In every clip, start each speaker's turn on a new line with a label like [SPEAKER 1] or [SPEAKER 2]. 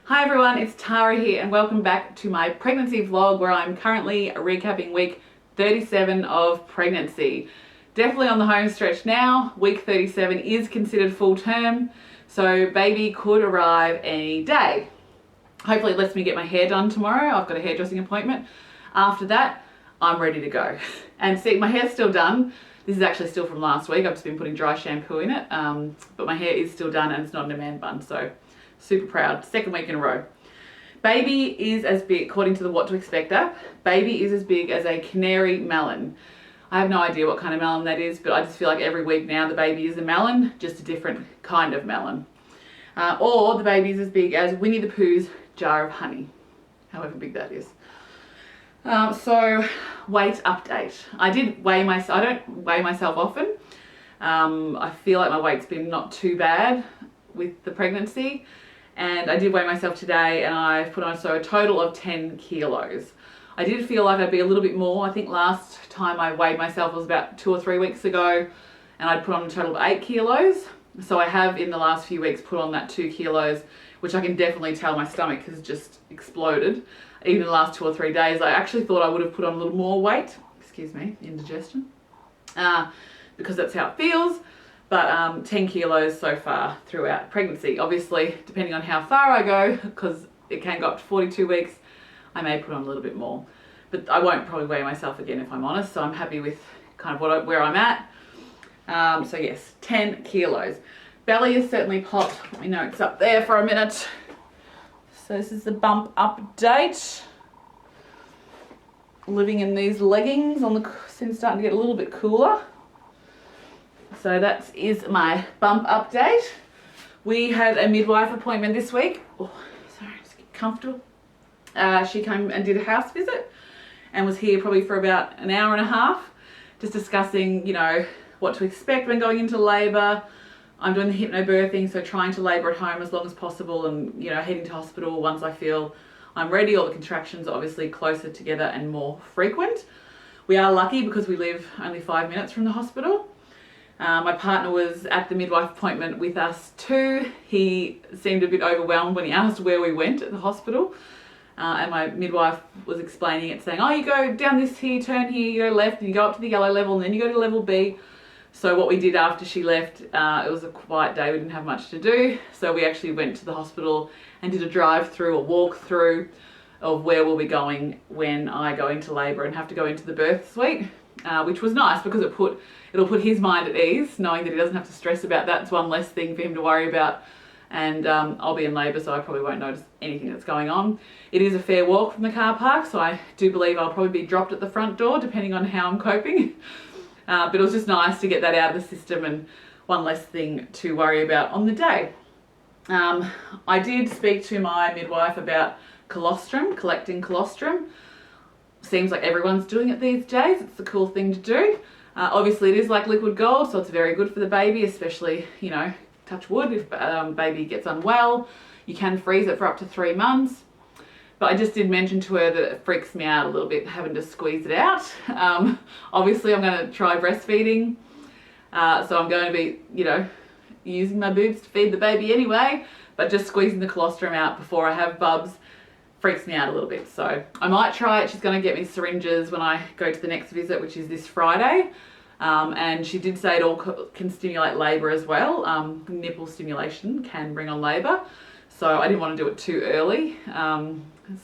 [SPEAKER 1] Hi everyone, it's Tara here and welcome back to my pregnancy vlog where I'm currently recapping week 37 of pregnancy. Definitely on the home stretch now. Week 37 is considered full term, so baby could arrive any day. Hopefully it lets me get my hair done tomorrow. I've got a hairdressing appointment. After that, I'm ready to go. And see, my hair's still done. This is actually still from last week. I've just been putting dry shampoo in it, but my hair is still done and it's not in a man bun, so super proud. Second week in a row. Baby is as big, according to the What to Expect app, baby is as big as a canary melon. I have no idea what kind of melon that is, but I just feel like every week now the baby is a melon, just a different kind of melon. Or the baby is as big as Winnie the Pooh's jar of honey, however big that is. So weight update. I did weigh myself. I don't weigh myself often. I feel like my weight's been not too bad with the pregnancy. And I did weigh myself today and I've put on a total of 10 kilos. I did feel like I'd be a little bit more. I think last time I weighed myself was about 2 or 3 weeks ago and I'd put on a total of 8 kilos. So I have in the last few weeks put on that 2 kilos, which I can definitely tell my stomach has just exploded. Even in the last 2 or 3 days, I actually thought I would have put on a little more weight. Excuse me, indigestion. Because that's how it feels. But 10 kilos so far throughout pregnancy. Obviously, depending on how far I go, because it can go up to 42 weeks, I may put on a little bit more. But I won't probably weigh myself again if I'm honest, so I'm happy with kind of where I'm at. So yes, 10 kilos. Belly is certainly popped. Let me know it's up there for a minute. So this is the bump update. Living in these leggings since starting to get a little bit cooler. So that is my bump update. We had a midwife appointment this week. Oh, sorry, just get comfortable. She came and did a house visit and was here probably for about an hour and a half, just discussing, what to expect when going into labour. I'm doing the hypnobirthing, so trying to labour at home as long as possible and, heading to hospital once I feel I'm ready, or the contractions are obviously closer together and more frequent. We are lucky because we live only 5 minutes from the hospital. My partner was at the midwife appointment with us too. He seemed a bit overwhelmed when he asked where we went at the hospital. And my midwife was explaining it, saying, oh, you go down this here, turn here, you go left, and you go up to the yellow level, and then you go to level B. So what we did after she left, it was a quiet day, we didn't have much to do. So we actually went to the hospital and did a drive-through or walk-through of where we'll be going when I go into labour and have to go into the birth suite, which was nice because it'll put his mind at ease, knowing that he doesn't have to stress about that. It's one less thing for him to worry about. And I'll be in labour, so I probably won't notice anything that's going on. It is a fair walk from the car park, so I do believe I'll probably be dropped at the front door, depending on how I'm coping. But it was just nice to get that out of the system and one less thing to worry about on the day. I did speak to my midwife about colostrum, collecting colostrum. Seems like everyone's doing it these days. It's a cool thing to do. Obviously it is like liquid gold, so it's very good for the baby, especially, touch wood, if baby gets unwell. You can freeze it for up to 3 months. But I just did mention to her that it freaks me out a little bit having to squeeze it out. Obviously I'm going to try breastfeeding. So I'm going to be, using my boobs to feed the baby anyway. But just squeezing the colostrum out before I have bubs freaks me out a little bit. So I might try it. She's going to get me syringes when I go to the next visit, which is this Friday. And she did say it all can stimulate labour as well. Nipple stimulation can bring on labour. So I didn't want to do it too early.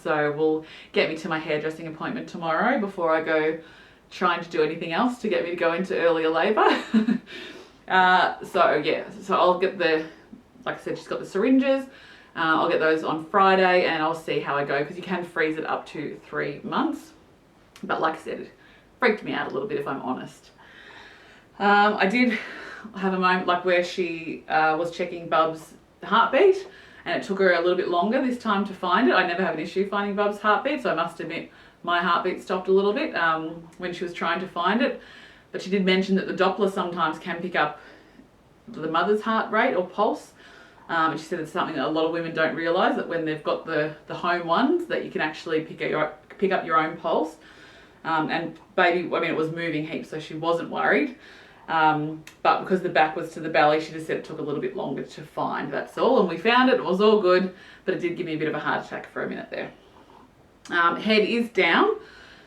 [SPEAKER 1] So we'll get me to my hairdressing appointment tomorrow before I go trying to do anything else to get me to go into earlier labour. So I'll get like I said, she's got the syringes. I'll get those on Friday and I'll see how I go, because you can freeze it up to 3 months. But like I said, it freaked me out a little bit, if I'm honest. I did have a moment where she was checking Bub's heartbeat, and it took her a little bit longer this time to find it. I never have an issue finding Bub's heartbeat, so I must admit my heartbeat stopped a little bit when she was trying to find it. But she did mention that the Doppler sometimes can pick up the mother's heart rate or pulse. And she said it's something that a lot of women don't realise, that when they've got the home ones, that you can actually pick up your own pulse. And baby, it was moving heaps, so she wasn't worried. But because the back was to the belly, she just said it took a little bit longer to find, that's all. And we found it, it was all good, but it did give me a bit of a heart attack for a minute there. Head is down.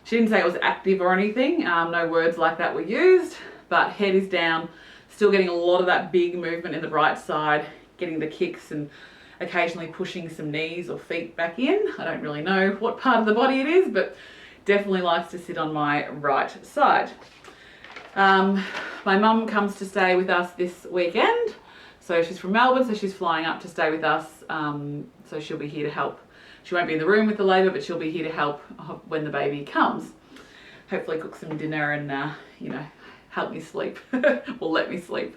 [SPEAKER 1] She didn't say it was active or anything, no words like that were used, but head is down. Still getting a lot of that big movement in the right side, getting the kicks and occasionally pushing some knees or feet back in. I don't really know what part of the body it is, but definitely likes to sit on my right side. My mum comes to stay with us this weekend. So she's from Melbourne, so she's flying up to stay with us. So she'll be here to help. She won't be in the room with the labour, but she'll be here to help when the baby comes. Hopefully cook some dinner and, you know, help me sleep or let me sleep.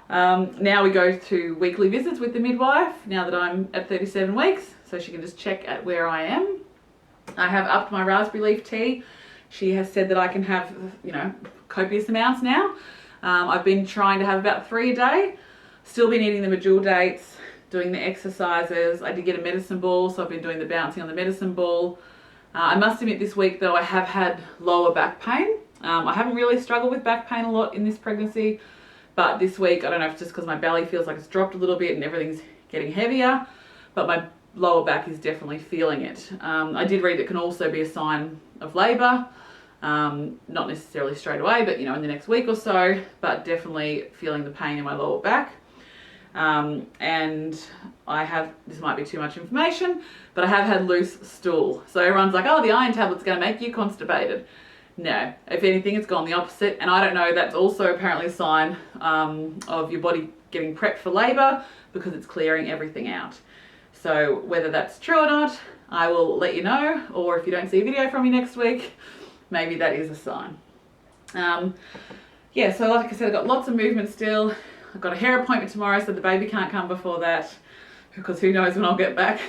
[SPEAKER 1] Now we go to weekly visits with the midwife now that I'm at 37 weeks, so she can just check at where I am. I have upped my raspberry leaf tea. She has said that I can have, you know, copious amounts now. I've been trying to have about 3 a day. Still been eating the medjool dates, doing the exercises. I did get a medicine ball, so I've been doing the bouncing on the medicine ball. I must admit this week though, I have had lower back pain. I haven't really struggled with back pain a lot in this pregnancy, but this week, I don't know if it's just because my belly feels like it's dropped a little bit and everything's getting heavier, but my lower back is definitely feeling it. I did read it can also be a sign of labour, not necessarily straight away, but you know, in the next week or so, but definitely feeling the pain in my lower back. And I have, this might be too much information, but I have had loose stool. So everyone's like, oh, the iron tablet's going to make you constipated. No, if anything, it's gone the opposite. And I don't know, that's also apparently a sign of your body getting prepped for labour because it's clearing everything out. So whether that's true or not, I will let you know. Or if you don't see a video from me next week, maybe that is a sign. Yeah, so like I said, I've got lots of movement still. I've got a hair appointment tomorrow, so the baby can't come before that because who knows when I'll get back.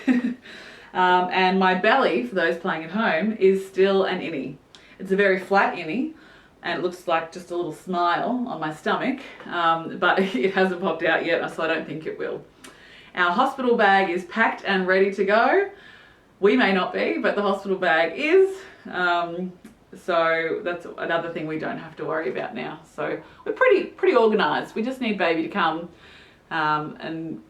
[SPEAKER 1] And my belly, for those playing at home, is still an innie. It's a very flat innie and it looks like just a little smile on my stomach, but it hasn't popped out yet, so I don't think it will. Our hospital bag is packed and ready to go. We may not be, but the hospital bag is. So that's another thing we don't have to worry about now. So we're pretty organised. We just need baby to come and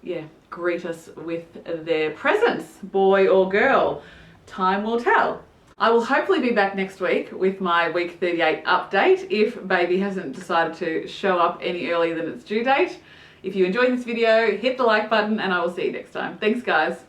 [SPEAKER 1] yeah, greet us with their presence, boy or girl. Time will tell. I will hopefully be back next week with my week 38 update if baby hasn't decided to show up any earlier than its due date. If you enjoyed this video, hit the like button and I will see you next time. Thanks guys.